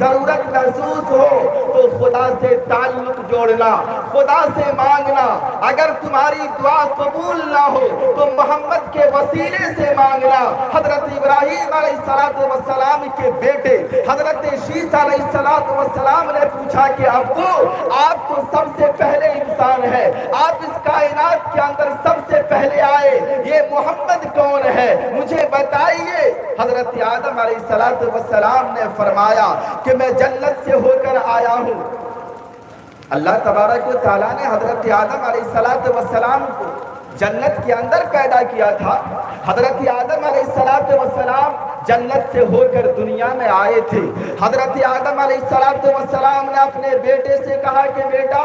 ضرورت محسوس ہو تو خدا سے تعلق جوڑنا، خدا سے مانگنا۔ اگر تمہاری دعا قبول نہ ہو تو محمد کے وسیلے سے مانگنا۔ حضرت ابراہیم علیہ السلام کے بیٹے حضرت شیس علیہ السلام نے پوچھا کہ ابو، آپ تو سب سے پہلے انسان ہے، آپ اس کائنات کے اندر سب سے پہلے آئے، یہ محمد کون ہے مجھے بتائیے۔ حضرت آدم علیہ السلام نے فرمایا کہ میں جنت سے ہو کر آیا ہوں۔ اللہ تبارک و تعالیٰ نے حضرت آدم علیہ السلام کو جنت کے اندر پیدا کیا تھا۔ حضرت آدم علیہ السلام جنت سے ہو کر دنیا میں آئے تھے۔ حضرت آدم علیہ السلام نے اپنے بیٹے سے کہا کہ بیٹا،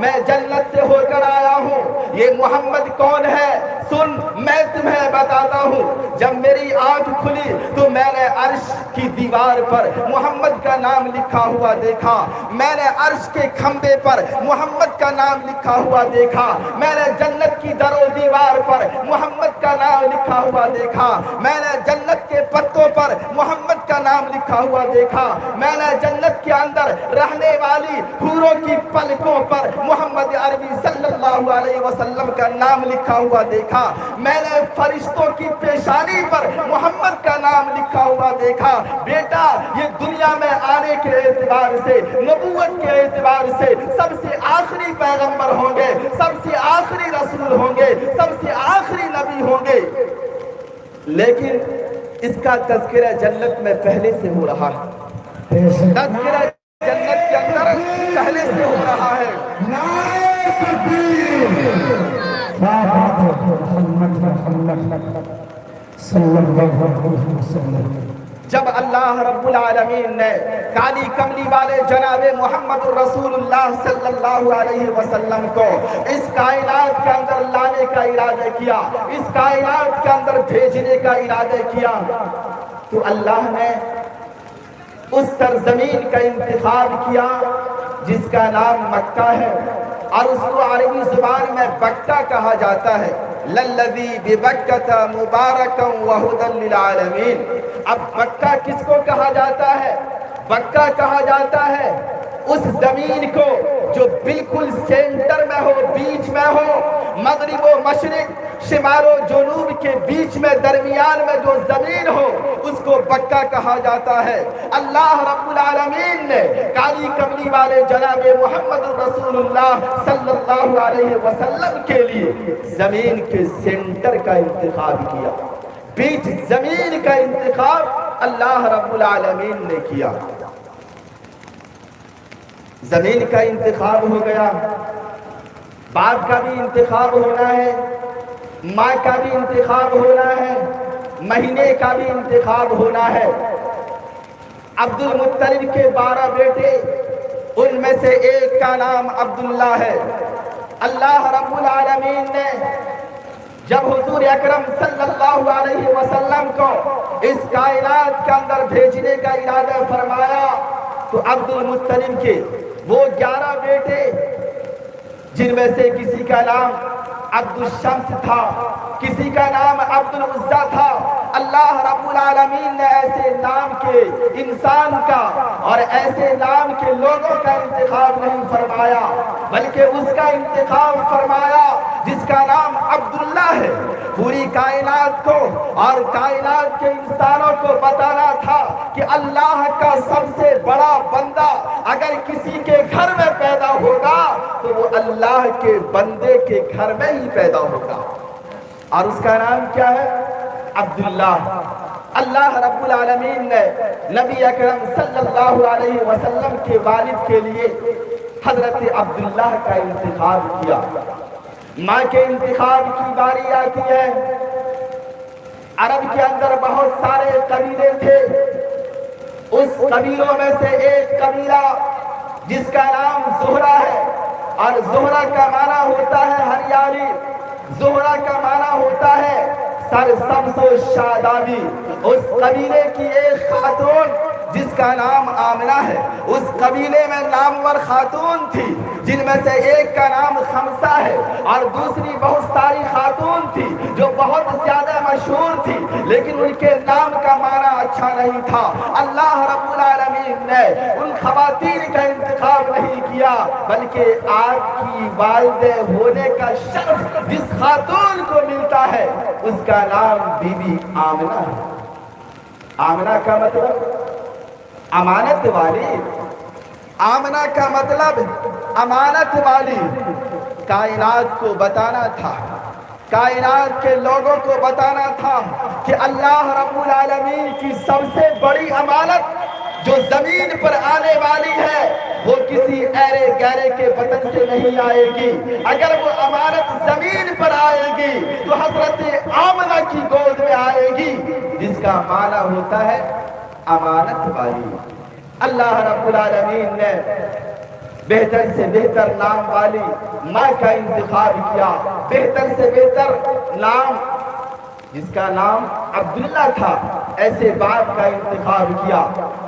میں جنت سے ہو کر آیا ہوں، یہ محمد کون ہے سن میں تمہیں بتاتا ہوں۔ جب میری آنکھ کھلی تو میں نے عرش کی دیوار پر محمد کا نام لکھا ہوا دیکھا، میں نے عرش کے کھمبے پر محمد کا نام لکھا ہوا دیکھا، میں نے جنت کی در و دیوار پر محمد کا نام لکھا ہوا دیکھا، میں نے جنت کے پتوں پر محمد کا نام لکھا ہوا دیکھا، میں نے جنت کے اندر رہنے والی حوروں کی پلکوں پر محمد عربی صلی اللہ علیہ وسلم کا نام لکھا ہوا دیکھا، میں نے فرشتوں کی پیشانی پر محمد کا نام لکھا ہوا دیکھا۔ بیٹا، یہ دنیا میں آنے کے اعتبار سے، نبوت کے اعتبار سے سب سے آخری پیغمبر ہوں گے، سب سے آخری رسول ہوں گے، سب سے آخری نبی ہوں گے، لیکن اس کا تذکرہ جنت میں پہلے سے ہو رہا ہے، تذکرہ جنت کے اندر پہلے سے ہو رہا ہے۔ جب اللہ رب العالمین نے کالی کملی والے جناب محمد رسول اللہ صلی اللہ علیہ وسلم کو اس کائنات کے اندر لانے کا ارادہ کیا، اس کائنات کے اندر بھیجنے کا ارادہ کیا، تو اللہ نے اس سرزمین کا انتخاب کیا جس کا نام مکہ ہے، اور اس کو عربی زبان میں بکہ کہا جاتا ہے۔ للذی ببکۃ مبارکا وہدی للعالمین۔ اب بکہ کس کو کہا جاتا ہے؟ بکہ کہا جاتا ہے اس زمین کو جو بالکل سینٹر میں ہو، بیچ میں ہو، مغرب و مشرق، شمال و جنوب کے بیچ میں درمیان میں جو زمین ہو اس کو بکہ کہا جاتا ہے۔ اللہ رب العالمین نے کالی کملی والے جناب محمد رسول اللہ صلی اللہ علیہ وسلم کے لیے زمین کے سینٹر کا انتخاب کیا، بیچ زمین کا انتخاب اللہ رب العالمین نے کیا۔ زمین کا انتخاب ہو گیا، باپ کا بھی انتخاب ہونا ہے، ماں کا بھی انتخاب ہونا ہے، مہینے کا بھی انتخاب ہونا ہے۔ عبد المطلب کے 12 بیٹے، ان میں سے ایک کا نام عبداللہ ہے۔ اللہ رب العالمین نے جب حضور اکرم صلی اللہ علیہ وسلم کو اس کائنات کے اندر بھیجنے کا ارادہ فرمایا تو عبد المطلب کے وہ 11 بیٹے، جن میں سے کسی کا نام عبد الشمس تھا، کسی کا نام عبد العزیٰ تھا، اللہ رب العالمین نے ایسے نام کے انسان کا اور ایسے نام کے لوگوں کا انتخاب نہیں فرمایا، بلکہ اس کا انتخاب فرمایا جس کا نام عبداللہ ہے۔ پوری کائنات کو اور کائنات کے انسانوں کو بتانا تھا کہ اللہ کا سب سے بڑا بندہ اگر کسی کے گھر میں پیدا ہوگا تو وہ اللہ کے بندے کے گھر میں ہی پیدا ہوگا، اور اس کا نام کیا ہے؟ عبداللہ۔ اللہ رب العالمین نے نبی اکرم صلی اللہ علیہ وسلم کے والد کے لیے حضرت عبداللہ کا انتخاب کیا۔ ماں کے انتخاب کی باری آتی ہے۔ عرب کے اندر بہت سارے قبیلے تھے، اس قبیلوں میں سے ایک قبیلہ جس کا نام زہرہ ہے، اور زہرہ کا معنی ہوتا ہے ہریالی، زہرہ کا معنی ہوتا ہے سرسبز و شادابی۔ اس قبیلے کی ایک خاتون جس کا نام آمنہ ہے، اس قبیلے میں نامور خاتون تھی جن میں سے ایک کا نام خمسہ ہے اور دوسری بہت ساری خاتون تھی جو بہت زیادہ مشہور تھی، لیکن ان کے نام کا معنی اچھا نہیں تھا۔ اللہ رب العالمین نے ان خواتین کا انتخاب نہیں کیا، بلکہ آپ کی والدہ ہونے کا شرف جس خاتون کو ملتا ہے اس کا نام بی بی آمنہ ہے۔ آمنہ کا مطلب امانت والی، آمنہ کا مطلب امانت والی۔ کائنات کو بتانا تھا، کائنات کے لوگوں کو بتانا تھا کہ اللہ رب العالمین کی سب سے بڑی امانت جو زمین پر آنے والی ہے وہ کسی ایرے گیرے کے بدن سے نہیں آئے گی۔ اگر وہ امانت زمین پر آئے گی تو حضرت آمنہ کی گود میں آئے گی، جس کا معنی ہوتا ہے امانت والی۔ اللہ رب العالمین نے بہتر سے بہتر نام والی ماں کا انتخاب کیا، بہتر سے بہتر نام جس کا نام عبداللہ تھا، ایسے باپ کا انتخاب کیا۔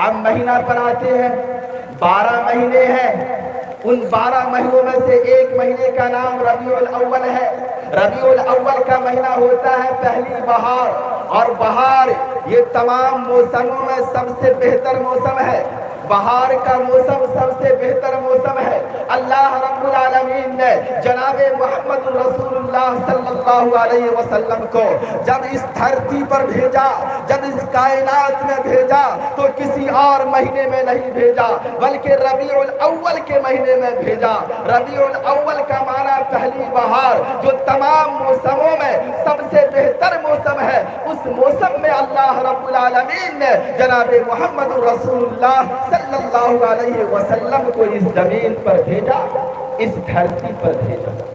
اب مہینہ پر آتے ہیں، 12 مہینے ہیں، ان 12 مہینوں میں سے ایک مہینے کا نام ربیع الاول ہے۔ ربیع الاول کا مہینہ ہوتا ہے پہلی بہار، اور بہار یہ تمام موسموں میں سب سے بہتر موسم ہے۔ بہار کا موسم سب سے بہتر موسم ہے۔ اللہ رب العالمین نے جناب محمد رسول اللہ صلی اللہ علیہ وسلم کو جب اس دھرتی پر بھیجا، جب اس کائنات میں بھیجا تو کسی اور مہینے میں نہیں بھیجا بلکہ ربیع الاول کے مہینے میں بھیجا۔ ربیع الاول کا معنی پہلی بہار، جو تمام موسموں میں سب سے بہتر موسم ہے۔ اس موسم میں اللہ رب العالمین نے جناب محمد رسول اللہ صلی اللہ علیہ وسلم کو اس زمین پر بھیجا، اس دھرتی پر بھیجا۔